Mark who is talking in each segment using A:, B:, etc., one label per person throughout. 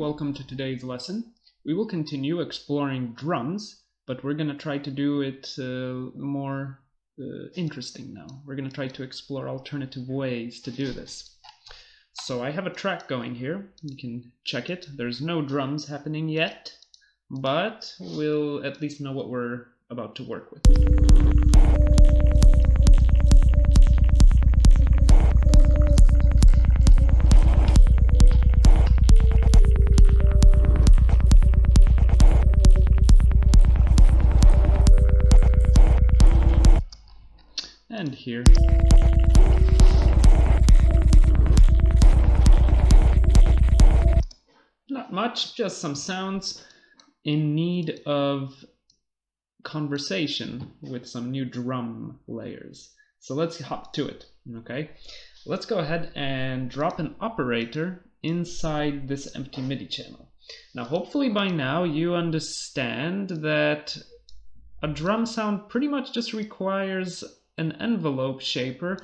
A: welcome to today's lesson. We will continue exploring drums, but we're going to try to do it more interesting now. We're going to try to explore alternative ways to do this. So I have a track going here. You can check it. There's no drums happening yet, but we'll at least know what we're about to work with. And here. Not much, just some sounds in need of conversation with some new drum layers. So let's hop to it, okay? Let's go ahead and drop an operator inside this empty MIDI channel. Now, hopefully by now you understand that a drum sound pretty much just requires an envelope shaper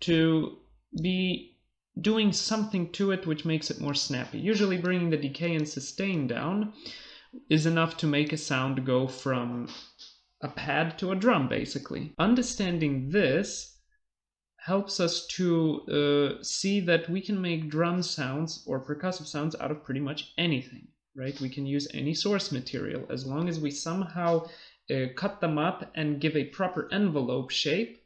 A: to be doing something to it which makes it more snappy. Usually bringing the decay and sustain down is enough to make a sound go from a pad to a drum, basically. Understanding this helps us to see that we can make drum sounds or percussive sounds out of pretty much anything, right? We can use any source material as long as we somehow cut them up and give a proper envelope shape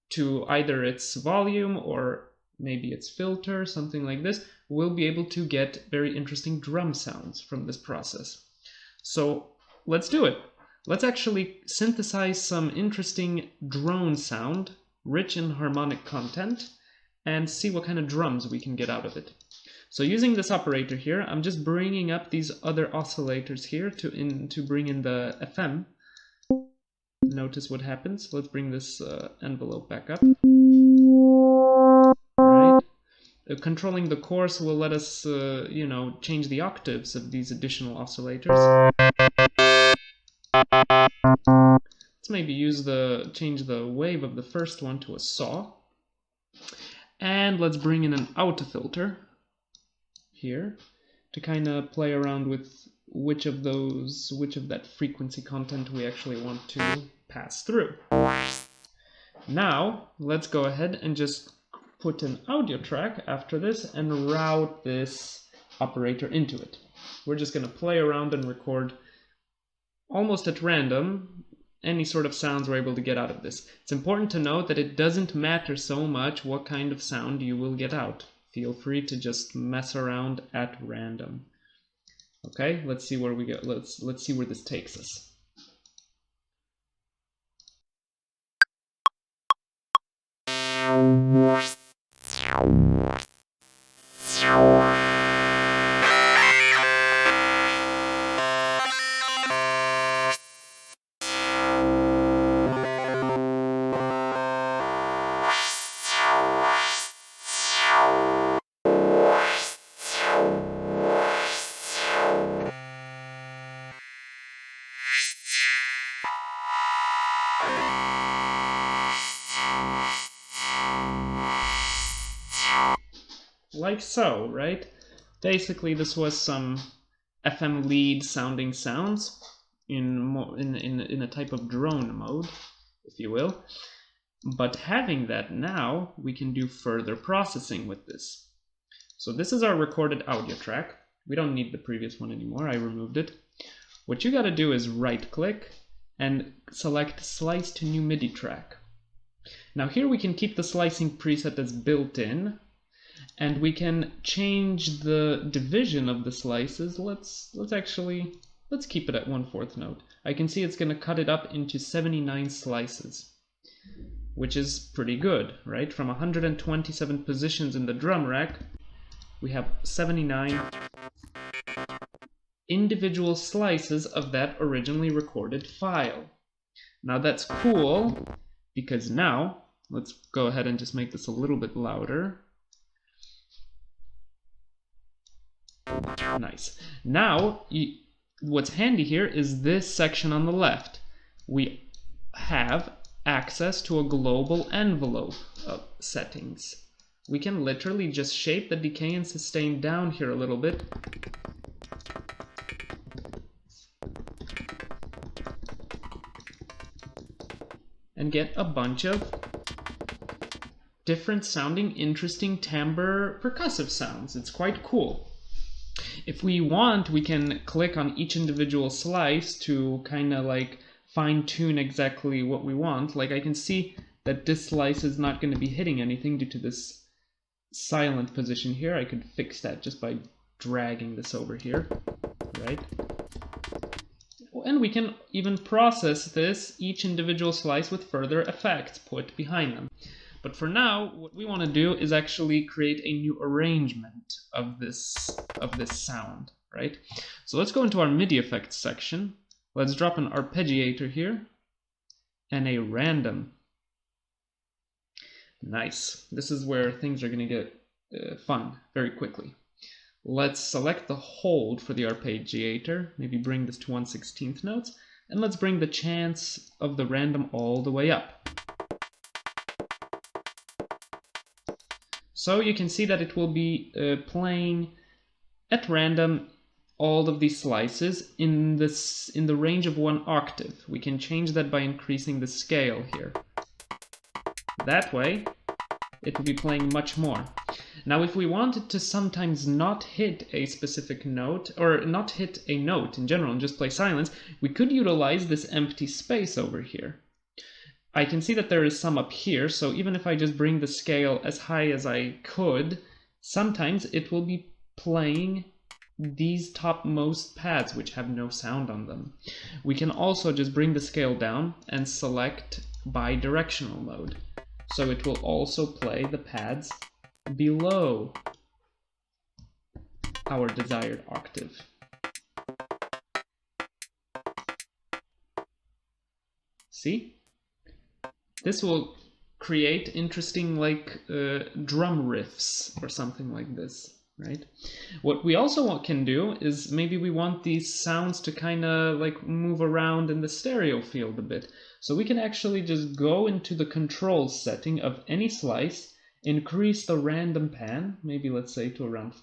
A: to either its volume or maybe its filter, something like this. We'll be able to get very interesting drum sounds from this process. So let's do it. Let's actually synthesize some interesting drone sound, rich in harmonic content, and see what kind of drums we can get out of it. So using this operator here, I'm just bringing up these other oscillators here to bring in the FM. Notice what happens. Let's bring this envelope back up. Right. Controlling the coarse will let us, change the octaves of these additional oscillators. Let's maybe change the wave of the first one to a saw. And let's bring in an auto filter here to kind of play around with which of that frequency content we actually want to pass through. Now, let's go ahead and just put an audio track after this and route this operator into it. We're just going to play around and record almost at random any sort of sounds we're able to get out of this. It's important to note that it doesn't matter so much what kind of sound you will get out. Feel free to just mess around at random. Okay, let's see where we go. Let's see where this takes us. Like so, right? Basically, this was some FM lead sounding sounds in a type of drone mode, if you will. But having that now, we can do further processing with this. So this is our recorded audio track. We don't need the previous one anymore. I removed it. What you got to do is right-click and select Slice to New MIDI Track. Now here we can keep the slicing preset as built in. And we can change the division of the slices. Let's keep it at 1/4 note. I can see it's going to cut it up into 79 slices, which is pretty good, right? From 127 positions in the drum rack, we have 79 individual slices of that originally recorded file. Now that's cool because now, let's go ahead and just make this a little bit louder. Nice. Now, what's handy here is this section on the left. We have access to a global envelope of settings. we can literally just shape the decay and sustain down here a little bit. And get a bunch of different sounding, interesting timbre percussive sounds. It's quite cool. If we want, we can click on each individual slice to kind of like fine-tune exactly what we want. Like I can see that this slice is not going to be hitting anything due to this silent position here. I could fix that just by dragging this over here, right? And we can even process this, each individual slice, with further effects put behind them. But for now, what we want to do is actually create a new arrangement of this sound, right? So let's go into our MIDI effects section. Let's drop an arpeggiator here and a random. Nice. This is where things are going to get fun very quickly. Let's select the hold for the arpeggiator, maybe bring this to 1/16 notes, and let's bring the chance of the random all the way up. So you can see that it will be playing at random all of these slices in the range of 1 octave. We can change that by increasing the scale here. That way, it will be playing much more. Now, if we wanted to sometimes not hit a specific note, or not hit a note in general and just play silence, we could utilize this empty space over here. I can see that there is some up here, so even if I just bring the scale as high as I could, sometimes it will be playing these topmost pads which have no sound on them. We can also just bring the scale down and select bidirectional mode. So it will also play the pads below our desired octave. See? This will create interesting like drum riffs or something like this, right? What we also can do is maybe we want these sounds to kind of like move around in the stereo field a bit. So we can actually just go into the controls setting of any slice, increase the random pan, maybe let's say to around,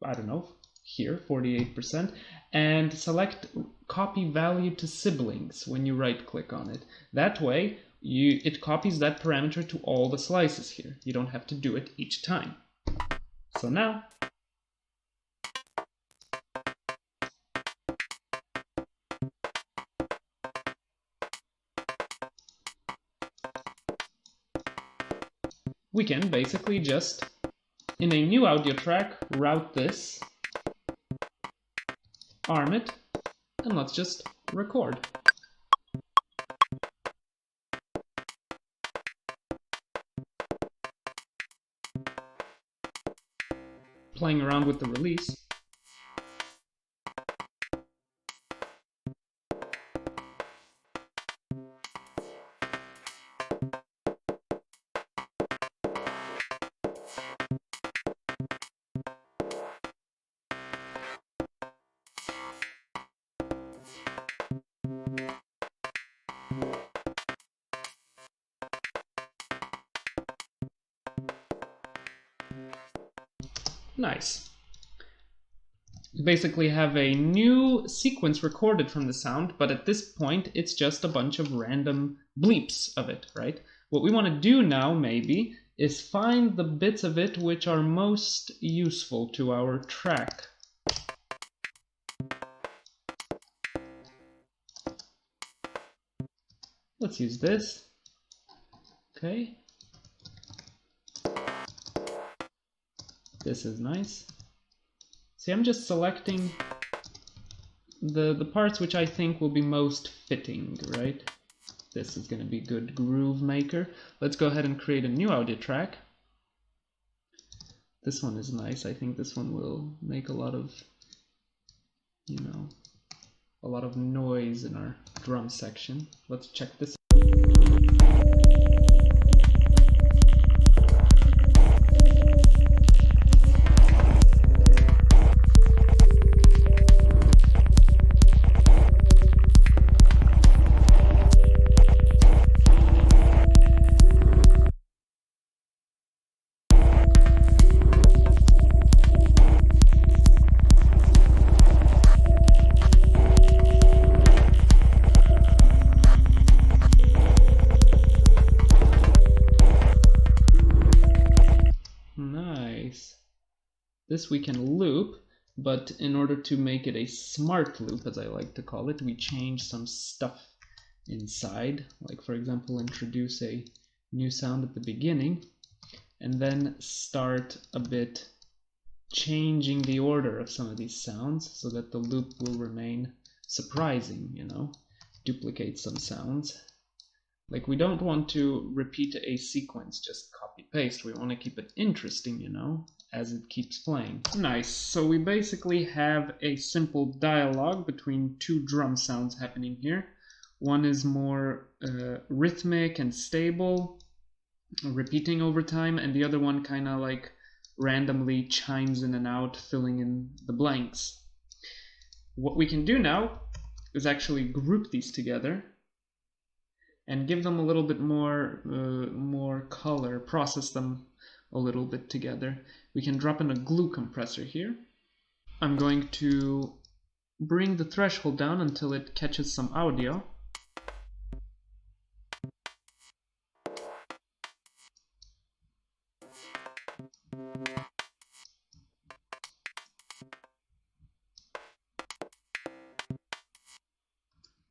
A: I don't know, here, 48%, and select copy value to siblings when you right click on it. That way, it copies that parameter to all the slices here. You don't have to do it each time. So now, we can basically just, in a new audio track, route this, arm it, and let's just record. Playing around with the release. Nice. You basically have a new sequence recorded from the sound, but at this point it's just a bunch of random bleeps of it, right? What we want to do now, maybe, is find the bits of it which are most useful to our track. Let's use this. Okay. This is nice. See, I'm just selecting the parts which I think will be most fitting, right? This is going to be good groove maker. Let's go ahead and create a new audio track. This one is nice. I think this one will make a lot of, you know, a lot of noise in our drum section. Let's check this out. this we can loop, but in order to make it a smart loop, as I like to call it, we change some stuff inside. Like, for example, introduce a new sound at the beginning, and then start a bit changing the order of some of these sounds so that the loop will remain surprising, you know, duplicate some sounds. Like, we don't want to repeat a sequence, just copy paste. We want to keep it interesting, you know, as it keeps playing. Nice. So we basically have a simple dialogue between two drum sounds happening here. One is more rhythmic and stable, repeating over time, and the other one kind of like randomly chimes in and out, filling in the blanks. What we can do now is actually group these together and give them a little bit more color, process them a little bit together. We can drop in a glue compressor here. I'm going to bring the threshold down until it catches some audio.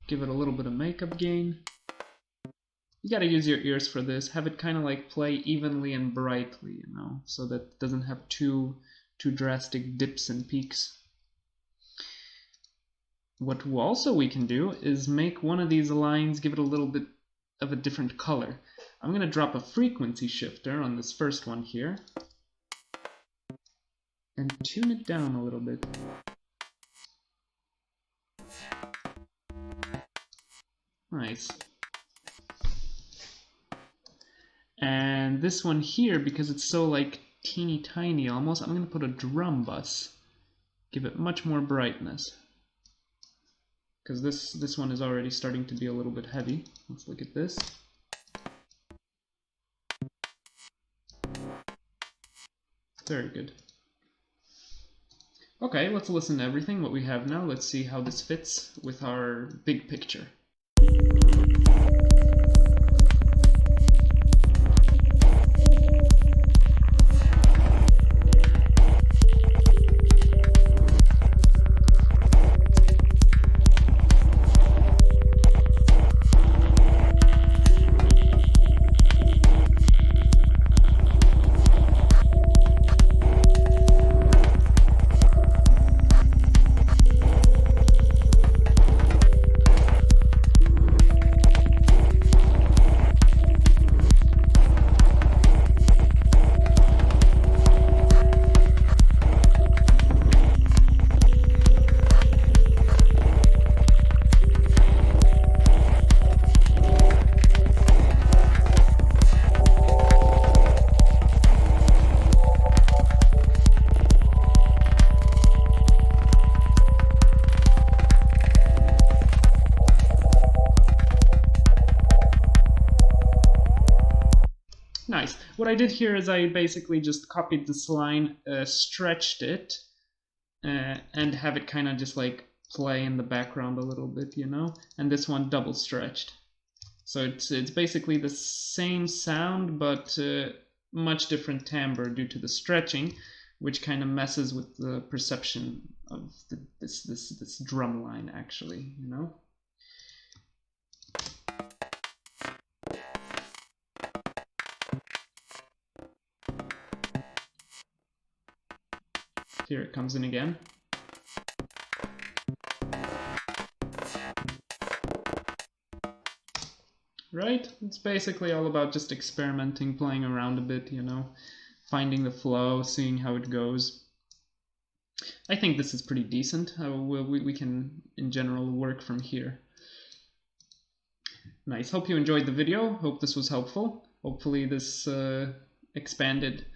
A: Give it a little bit of makeup gain. You gotta use your ears for this. Have it kind of like play evenly and brightly, you know, so that it doesn't have too drastic dips and peaks. What also we can do is make one of these lines, give it a little bit of a different color. I'm gonna drop a frequency shifter on this first one here and tune it down a little bit. Nice. And this one here, because it's so like teeny tiny almost, I'm going to put a drum bus. Give it much more brightness. Because this one is already starting to be a little bit heavy. Let's look at this. Very good. Okay, let's listen to everything, what we have now. Let's see how this fits with our big picture. Nice. What I did here is I basically just copied this line, stretched it, and have it kind of just like play in the background a little bit, you know? And this one double stretched. So it's basically the same sound, but much different timbre due to the stretching, which kind of messes with the perception of this drum line, actually, you know? Here it comes in again. Right? It's basically all about just experimenting, playing around a bit, you know, finding the flow, seeing how it goes. I think this is pretty decent. We can, in general, work from here. Nice. Hope you enjoyed the video. Hope this was helpful. Hopefully this expanded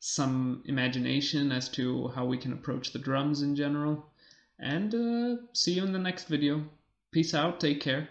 A: some imagination as to how we can approach the drums in general. And see you in the next video. Peace out. Take care.